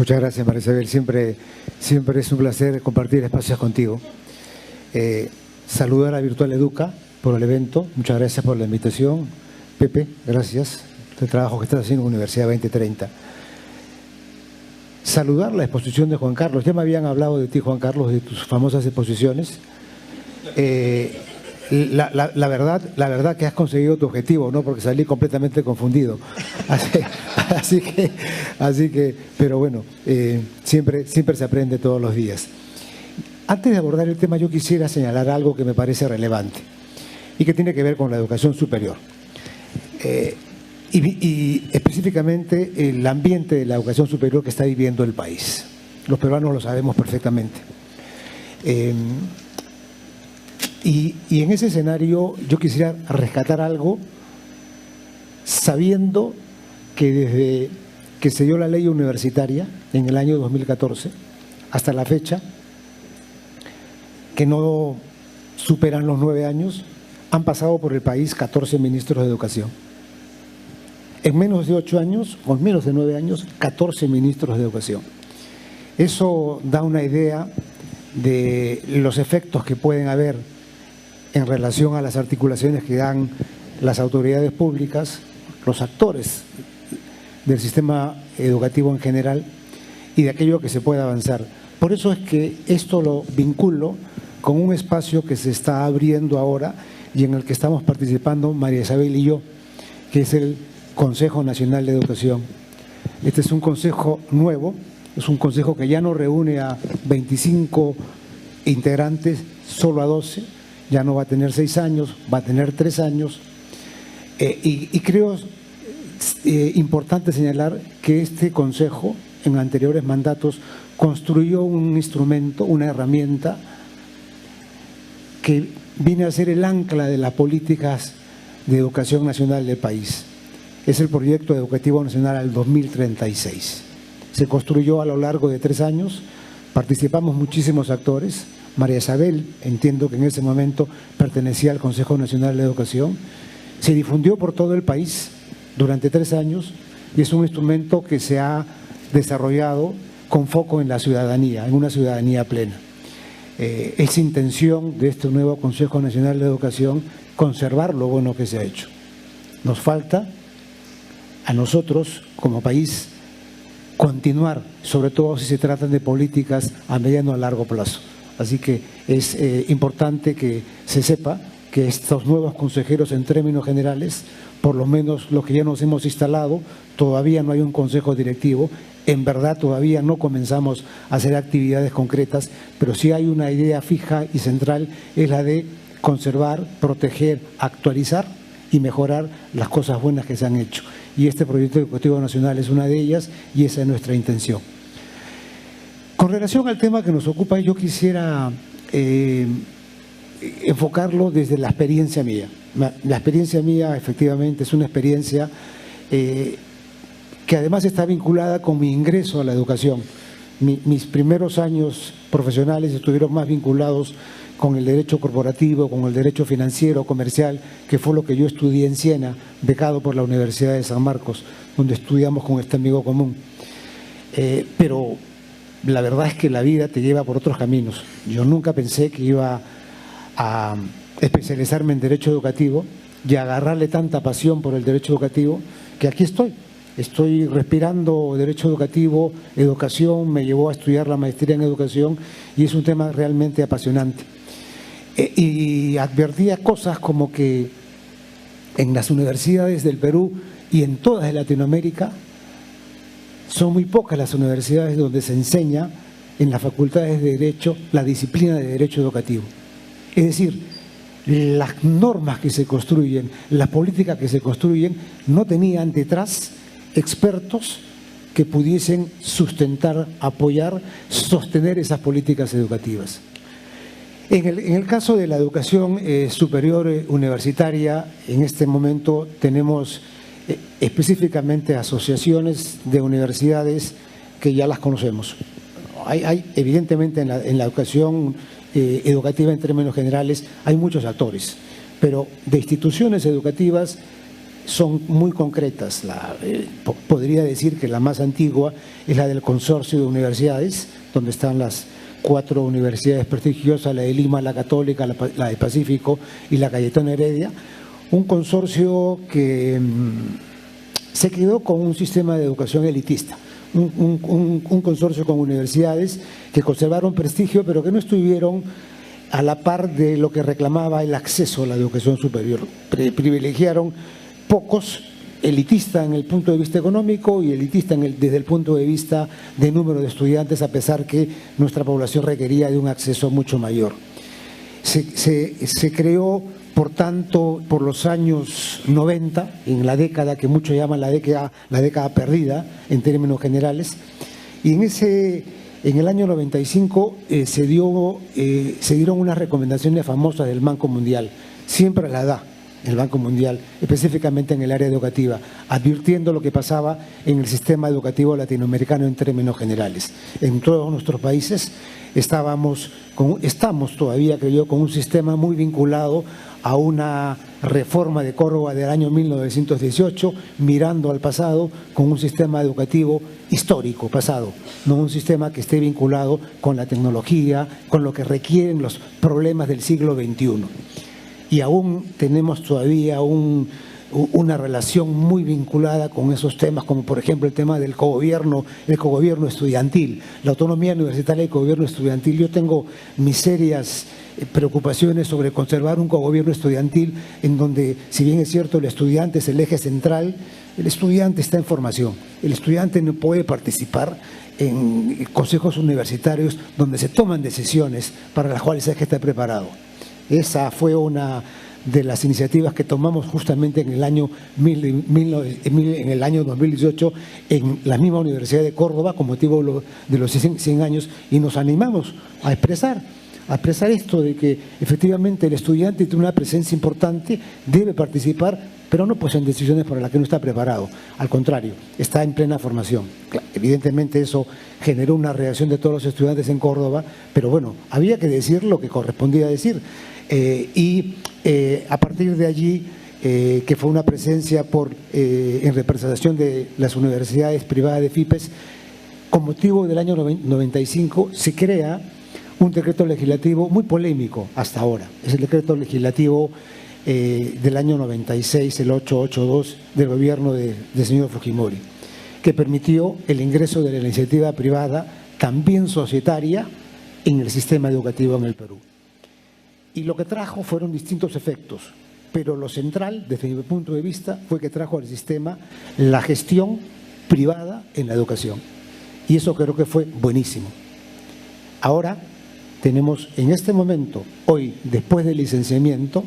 Muchas gracias, María Isabel. Siempre es un placer compartir espacios contigo. Saludar a Virtual Educa por el evento. Muchas gracias por la invitación. Pepe, gracias por el trabajo que estás haciendo en Universidad 2030. Saludar la exposición de Juan Carlos. Ya me habían hablado de ti, Juan Carlos, de tus famosas exposiciones. La verdad que has conseguido tu objetivo, ¿no? Porque salí completamente confundido. Así que, pero bueno, siempre se aprende todos los días. Antes de abordar el tema, yo quisiera señalar algo que me parece relevante y que tiene que ver con la educación superior. Y específicamente el ambiente de la educación superior que está viviendo el país. Los peruanos lo sabemos perfectamente. Y en ese escenario yo quisiera rescatar algo sabiendo que desde que se dio la ley universitaria en el año 2014 hasta la fecha, que no superan los 9 años, han pasado por el país 14 ministros de educación. En menos de 8 años, o menos de 9 años, 14 ministros de educación. Eso da una idea de los efectos que pueden haber en relación a las articulaciones que dan las autoridades públicas, los actores del sistema educativo en general y de aquello que se puede avanzar. Por eso es que esto lo vinculo con un espacio que se está abriendo ahora y en el que estamos participando María Isabel y yo, que es el Consejo Nacional de Educación. Este es un consejo nuevo, es un consejo que ya no reúne a 25 integrantes, solo a 12, ya no va a tener 6 años, va a tener 3 años. Y creo importante señalar que este consejo, en anteriores mandatos, construyó un instrumento, una herramienta que viene a ser el ancla de las políticas de educación nacional del país. Es el Proyecto Educativo Nacional al 2036. Se construyó a lo largo de 3 años, participamos muchísimos actores. María Isabel, entiendo que en ese momento pertenecía al Consejo Nacional de Educación, se difundió por todo el país durante 3 años y es un instrumento que se ha desarrollado con foco en la ciudadanía, en una ciudadanía plena. Es intención de este nuevo Consejo Nacional de Educación conservar lo bueno que se ha hecho. Nos falta a nosotros como país continuar, sobre todo si se tratan de políticas a mediano a largo plazo. Así que es importante que se sepa que estos nuevos consejeros, en términos generales, por lo menos los que ya nos hemos instalado, todavía no hay un consejo directivo, en verdad todavía no comenzamos a hacer actividades concretas, pero sí hay una idea fija y central, es la de conservar, proteger, actualizar y mejorar las cosas buenas que se han hecho. Y este proyecto educativo nacional es una de ellas y esa es nuestra intención. Con relación al tema que nos ocupa, yo quisiera enfocarlo desde la experiencia mía. La experiencia mía, efectivamente, es una experiencia que además está vinculada con mi ingreso a la educación. Mis primeros años profesionales estuvieron más vinculados con el derecho corporativo, con el derecho financiero, comercial, que fue lo que yo estudié en Siena, becado por la Universidad de San Marcos, donde estudiamos con este amigo común. Pero la verdad es que la vida te lleva por otros caminos. Yo nunca pensé que iba a especializarme en derecho educativo y a agarrarle tanta pasión por el derecho educativo que aquí estoy. Estoy respirando derecho educativo, educación, me llevó a estudiar la maestría en educación y es un tema realmente apasionante. Y advertía cosas como que en las universidades del Perú y en todas de Latinoamérica son muy pocas las universidades donde se enseña en las facultades de Derecho la disciplina de Derecho Educativo. Es decir, las normas que se construyen, las políticas que se construyen, no tenían detrás expertos que pudiesen sustentar, apoyar, sostener esas políticas educativas. En el caso de la educación superior universitaria, en este momento tenemos específicamente asociaciones de universidades que ya las conocemos. Hay evidentemente en la educación educativa en términos generales hay muchos actores, pero de instituciones educativas son muy concretas. Podría decir que la más antigua es la del Consorcio de Universidades, donde están las 4 universidades prestigiosas, la de Lima, la Católica, la de Pacífico y la Cayetano Heredia. Un consorcio que se quedó con un sistema de educación elitista. Un consorcio con universidades que conservaron prestigio, pero que no estuvieron a la par de lo que reclamaba el acceso a la educación superior. Privilegiaron pocos, elitista en el punto de vista económico y elitista desde el punto de vista de número de estudiantes, a pesar que nuestra población requería de un acceso mucho mayor. Se creó, por tanto, por los años 90, en la década que muchos llaman la década perdida en términos generales, y en el año 95 se dieron unas recomendaciones famosas del Banco Mundial, siempre la da el Banco Mundial, específicamente en el área educativa, advirtiendo lo que pasaba en el sistema educativo latinoamericano en términos generales. En todos nuestros países estamos todavía, creo yo, con un sistema muy vinculado a una reforma de Córdoba del año 1918, mirando al pasado con un sistema educativo histórico, pasado, no un sistema que esté vinculado con la tecnología, con lo que requieren los problemas del siglo XXI. Y aún tenemos todavía una relación muy vinculada con esos temas, como por ejemplo el tema del cogobierno estudiantil, la autonomía universitaria y el cogobierno estudiantil. Yo tengo mis serias preocupaciones sobre conservar un cogobierno estudiantil en donde, si bien es cierto, el estudiante es el eje central, el estudiante está en formación, el estudiante no puede participar en consejos universitarios donde se toman decisiones para las cuales hay que estar preparado. Esa fue una de las iniciativas que tomamos justamente en el año 2018 en la misma Universidad de Córdoba con motivo de los 100 años, y nos animamos a expresar esto de que efectivamente el estudiante tiene una presencia importante, debe participar, pero no pues en decisiones para las que no está preparado. Al contrario, está en plena formación. Evidentemente eso generó una reacción de todos los estudiantes en Córdoba, pero bueno, había que decir lo que correspondía decir. A partir de allí, que fue una presencia en representación de las universidades privadas de FIPES, con motivo del año 95 se crea un decreto legislativo muy polémico hasta ahora. Es el decreto legislativo del año 96, el 882 del gobierno del señor Fujimori, que permitió el ingreso de la iniciativa privada, también societaria, en el sistema educativo en el Perú. Y lo que trajo fueron distintos efectos, pero lo central, desde mi punto de vista, fue que trajo al sistema la gestión privada en la educación. Y eso creo que fue buenísimo. Ahora tenemos en este momento, hoy, después del licenciamiento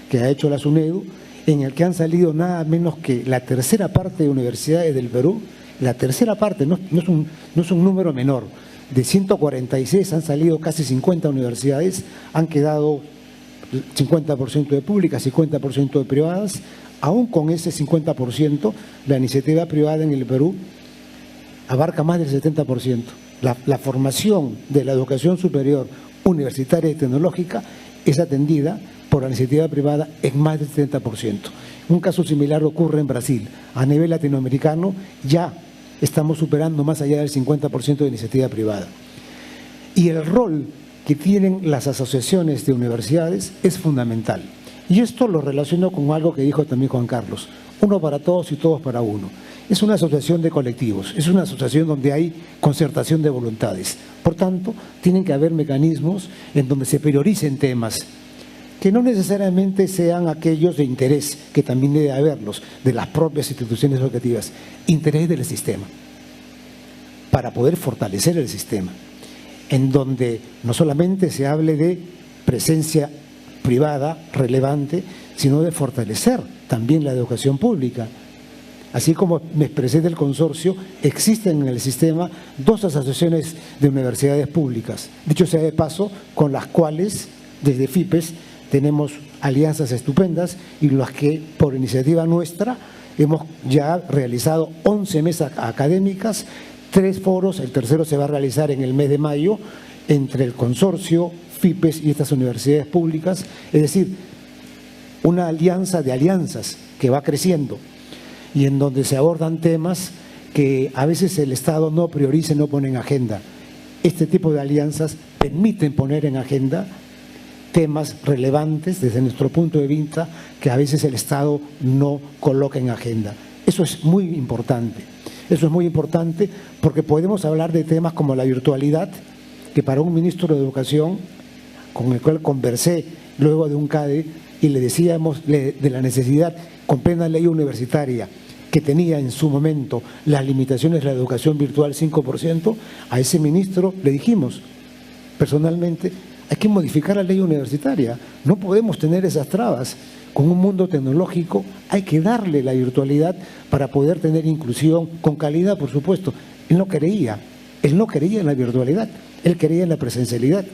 que ha hecho la SUNEDU, en el que han salido nada menos que la tercera parte de universidades del Perú, la tercera parte, no es un número menor, de 146 han salido casi 50 universidades, han quedado 50% de públicas, 50% de privadas. Aún con ese 50%, la iniciativa privada en el Perú abarca más del 70%. La formación de la educación superior, universitaria y tecnológica es atendida por la iniciativa privada en más del 70%. Un caso similar ocurre en Brasil. A nivel latinoamericano ya estamos superando más allá del 50% de iniciativa privada. Y el rol que tienen las asociaciones de universidades es fundamental. Y esto lo relaciono con algo que dijo también Juan Carlos: uno para todos y todos para uno. Es una asociación de colectivos, es una asociación donde hay concertación de voluntades. Por tanto, tienen que haber mecanismos en donde se prioricen temas que no necesariamente sean aquellos de interés, que también debe haberlos, de las propias instituciones educativas, interés del sistema, para poder fortalecer el sistema, en donde no solamente se hable de presencia privada relevante, sino de fortalecer también la educación pública. Así como me expresé del consorcio, existen en el sistema 2 asociaciones de universidades públicas, dicho sea de paso, con las cuales desde FIPES tenemos alianzas estupendas, y las que por iniciativa nuestra hemos ya realizado 11 mesas académicas, 3 foros, el tercero se va a realizar en el mes de mayo, entre el consorcio, FIPES y estas universidades públicas. Es decir, una alianza de alianzas que va creciendo y en donde se abordan temas que a veces el Estado no prioriza y no pone en agenda. Este tipo de alianzas permiten poner en agenda temas relevantes desde nuestro punto de vista que a veces el Estado no coloca en agenda. Eso es muy importante. Eso es muy importante porque podemos hablar de temas como la virtualidad, que para un ministro de Educación, con el cual conversé luego de un CADE, y le decíamos de la necesidad, con plena ley universitaria, que tenía en su momento las limitaciones de la educación virtual 5%, a ese ministro le dijimos personalmente, hay que modificar la ley universitaria, no podemos tener esas trabas. Con un mundo tecnológico hay que darle la virtualidad para poder tener inclusión con calidad, por supuesto. Él no creía en la virtualidad, él creía en la presencialidad.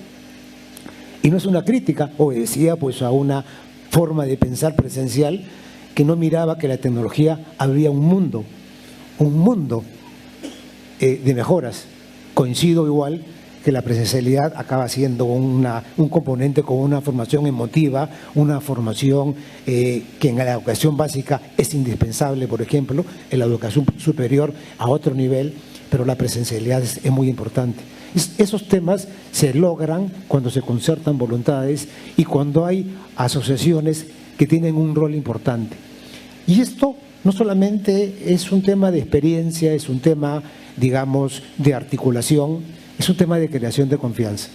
Y no es una crítica, obedecía pues a una forma de pensar presencial que no miraba que la tecnología abría un mundo de mejoras. Coincido igual que la presencialidad acaba siendo un componente con una formación emotiva, una formación que en la educación básica es indispensable, por ejemplo, en la educación superior a otro nivel, pero la presencialidad es muy importante. Esos temas se logran cuando se concertan voluntades y cuando hay asociaciones que tienen un rol importante. Y esto no solamente es un tema de experiencia, es un tema, digamos, de articulación, es un tema de creación de confianza.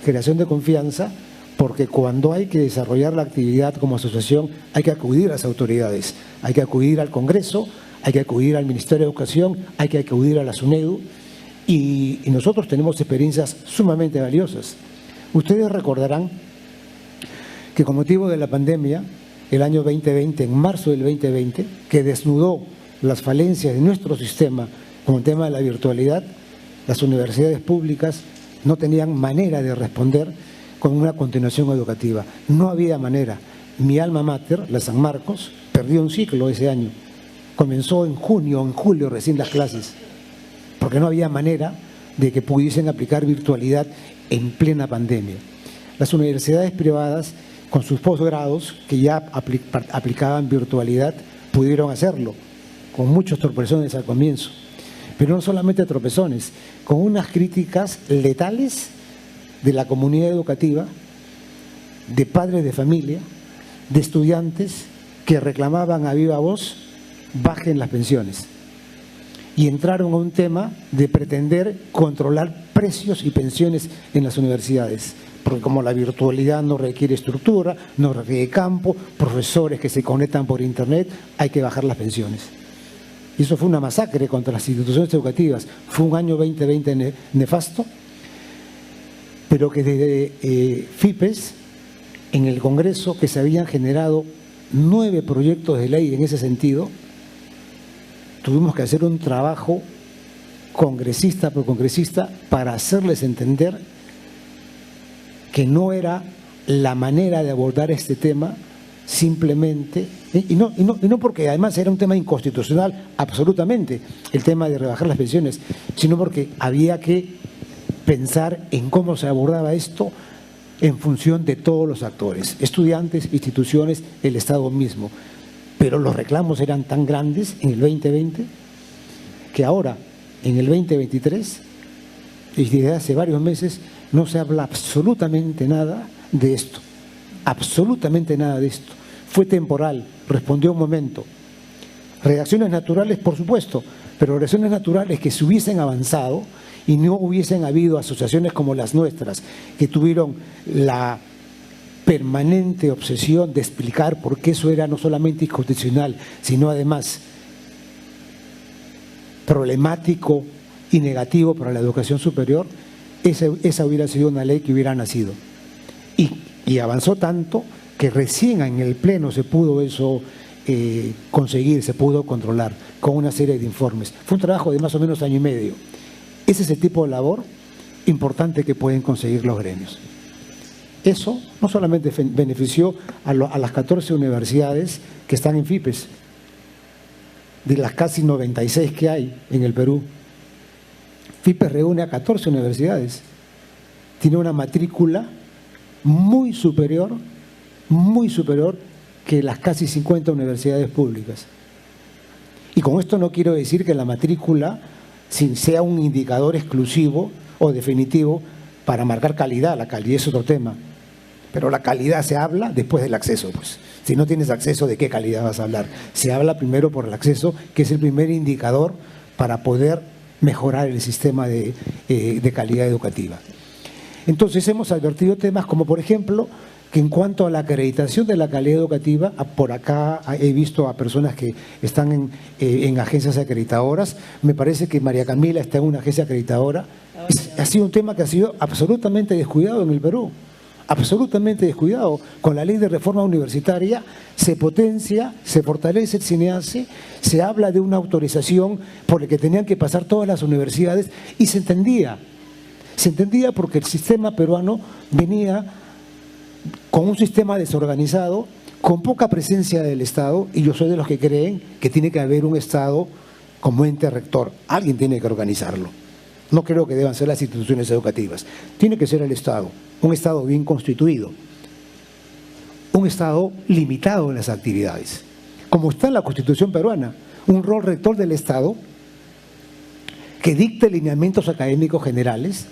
Creación de confianza porque cuando hay que desarrollar la actividad como asociación hay que acudir a las autoridades, hay que acudir al Congreso, hay que acudir al Ministerio de Educación, hay que acudir a la SUNEDU y nosotros tenemos experiencias sumamente valiosas. Ustedes recordarán que con motivo de la pandemia, el año 2020, en marzo del 2020, que desnudó las falencias de nuestro sistema con el tema de la virtualidad, las universidades públicas no tenían manera de responder con una continuación educativa. No había manera. Mi alma mater, la San Marcos, perdió un ciclo ese año. Comenzó en junio o en julio recién las clases, porque no había manera de que pudiesen aplicar virtualidad en plena pandemia. Las universidades privadas, con sus posgrados, que ya aplicaban virtualidad, pudieron hacerlo, con muchos tropezones al comienzo. Pero no solamente tropezones, con unas críticas letales de la comunidad educativa, de padres de familia, de estudiantes que reclamaban a viva voz, bajen las pensiones. Y entraron a un tema de pretender controlar precios y pensiones en las universidades. Porque como la virtualidad no requiere estructura, no requiere campo, profesores que se conectan por internet, hay que bajar las pensiones. Y eso fue una masacre contra las instituciones educativas. Fue un año 2020 nefasto, pero que desde FIPES, en el Congreso, que se habían generado 9 proyectos de ley en ese sentido, tuvimos que hacer un trabajo congresista por congresista para hacerles entender que no era la manera de abordar este tema simplemente, y no porque además era un tema inconstitucional, absolutamente, el tema de rebajar las pensiones, sino porque había que pensar en cómo se abordaba esto en función de todos los actores, estudiantes, instituciones, el Estado mismo. Pero los reclamos eran tan grandes en el 2020 que ahora, en el 2023, y desde hace varios meses, no se habla absolutamente nada de esto. Absolutamente nada de esto. Fue temporal, respondió un momento. Reacciones naturales, por supuesto, pero reacciones naturales que se hubiesen avanzado y no hubiesen habido asociaciones como las nuestras, que tuvieron la permanente obsesión de explicar por qué eso era no solamente inconstitucional, sino además problemático y negativo para la educación superior, esa hubiera sido una ley que hubiera nacido. Y avanzó tanto que recién en el Pleno se pudo eso conseguir, se pudo controlar con una serie de informes. Fue un trabajo de más o menos año y medio. Ese es el tipo de labor importante que pueden conseguir los gremios. Eso no solamente benefició a las 14 universidades que están en FIPES, de las casi 96 que hay en el Perú. FIPES reúne a 14 universidades, tiene una matrícula muy superior que las casi 50 universidades públicas. Y con esto no quiero decir que la matrícula sea un indicador exclusivo o definitivo para marcar calidad. La calidad es otro tema. Pero la calidad se habla después del acceso, pues. Si no tienes acceso, ¿de qué calidad vas a hablar? Se habla primero por el acceso, que es el primer indicador para poder mejorar el sistema de calidad educativa. Entonces hemos advertido temas como, por ejemplo, que en cuanto a la acreditación de la calidad educativa, por acá he visto a personas que están en agencias acreditadoras. Me parece que María Camila está en una agencia acreditadora. Ha sido un tema que ha sido absolutamente descuidado en el Perú. Absolutamente descuidado. Con la ley de reforma universitaria se potencia, se fortalece el CINEACE, se habla de una autorización por la que tenían que pasar todas las universidades y se entendía. Se entendía porque el sistema peruano venía con un sistema desorganizado, con poca presencia del Estado, y yo soy de los que creen que tiene que haber un Estado como ente rector. Alguien tiene que organizarlo. No creo que deban ser las instituciones educativas. Tiene que ser el Estado, un Estado bien constituido, un Estado limitado en las actividades, como está en la Constitución peruana, un rol rector del Estado que dicte lineamientos académicos generales,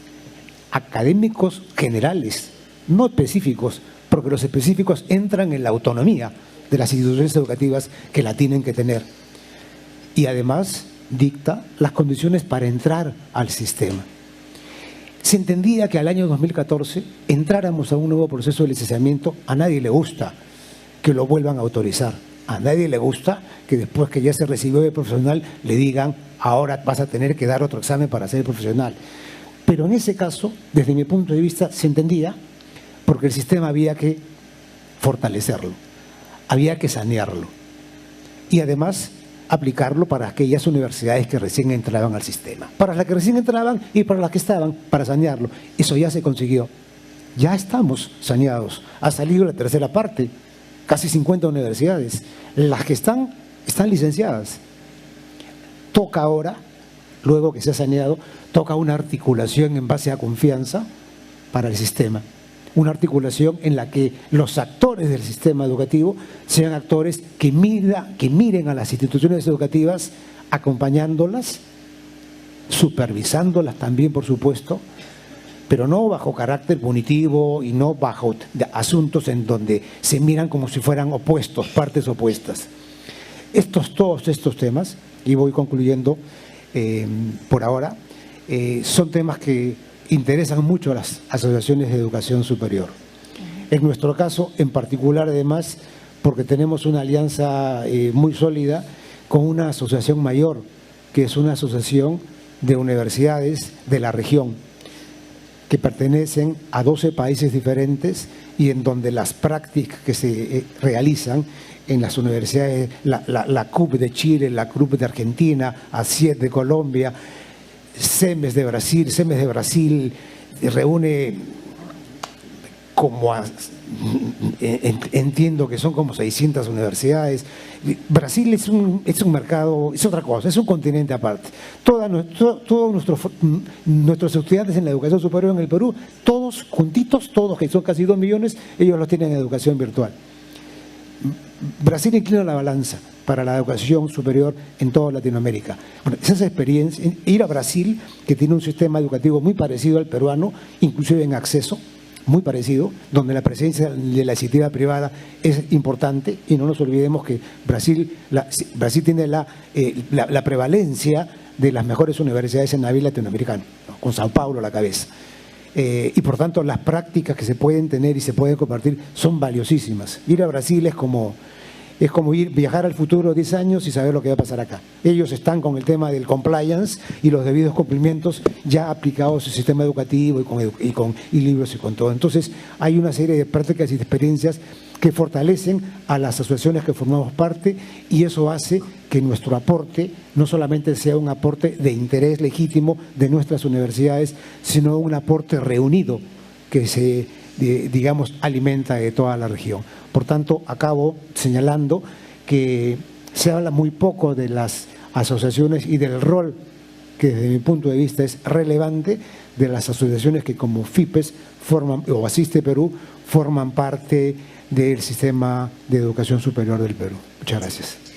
no específicos, porque los específicos entran en la autonomía de las instituciones educativas que la tienen que tener. Y además dicta las condiciones para entrar al sistema. Se entendía que al año 2014 entráramos a un nuevo proceso de licenciamiento. A nadie le gusta que lo vuelvan a autorizar. A nadie le gusta que después que ya se recibió de profesional le digan ahora vas a tener que dar otro examen para ser profesional. Pero en ese caso, desde mi punto de vista, se entendía porque el sistema había que fortalecerlo, había que sanearlo y además aplicarlo para aquellas universidades que recién entraban al sistema. Para las que recién entraban y para las que estaban, para sanearlo. Eso ya se consiguió. Ya estamos saneados. Ha salido la tercera parte, casi 50 universidades. Las que están licenciadas. Toca ahora, luego que se ha saneado, toca una articulación en base a confianza para el sistema. Una articulación en la que los actores del sistema educativo sean actores que miren a las instituciones educativas, acompañándolas, supervisándolas también, por supuesto, pero no bajo carácter punitivo y no bajo asuntos en donde se miran como si fueran opuestos, partes opuestas. Todos estos temas, y voy concluyendo por ahora, son temas que interesan mucho a las asociaciones de educación superior. En nuestro caso, en particular, además, porque tenemos una alianza muy sólida con una asociación mayor, que es una asociación de universidades de la región, que pertenecen a 12 países diferentes y en donde las prácticas que se realizan en las universidades, la CUP de Chile, la CUP de Argentina, ASIED de Colombia, CEMES de Brasil reúne como entiendo que son como 600 universidades. Brasil es un mercado, es otra cosa, es un continente aparte. Todos nuestros estudiantes en la educación superior en el Perú, todos juntitos, todos que son casi 2 millones, ellos los tienen en educación virtual. Brasil inclina la balanza para la educación superior en toda Latinoamérica. Bueno, esa experiencia, ir a Brasil, que tiene un sistema educativo muy parecido al peruano, inclusive en acceso, muy parecido, donde la presencia de la iniciativa privada es importante, y no nos olvidemos que Brasil tiene la prevalencia de las mejores universidades en la vida latinoamericana, ¿no? Con Sao Paulo a la cabeza. Y por tanto las prácticas que se pueden tener y se pueden compartir son valiosísimas. Ir a Brasil es como viajar al futuro 10 años y saber lo que va a pasar acá. Ellos están con el tema del compliance y los debidos cumplimientos ya aplicados al sistema educativo y libros y con todo. Entonces hay una serie de prácticas y de experiencias que fortalecen a las asociaciones que formamos parte, y eso hace que nuestro aporte no solamente sea un aporte de interés legítimo de nuestras universidades, sino un aporte reunido que se, digamos, alimenta de toda la región. Por tanto, acabo señalando que se habla muy poco de las asociaciones y del rol que desde mi punto de vista es relevante de las asociaciones que como FIPES forman, o Asiste Perú, forman parte del sistema de educación superior del Perú. Muchas gracias.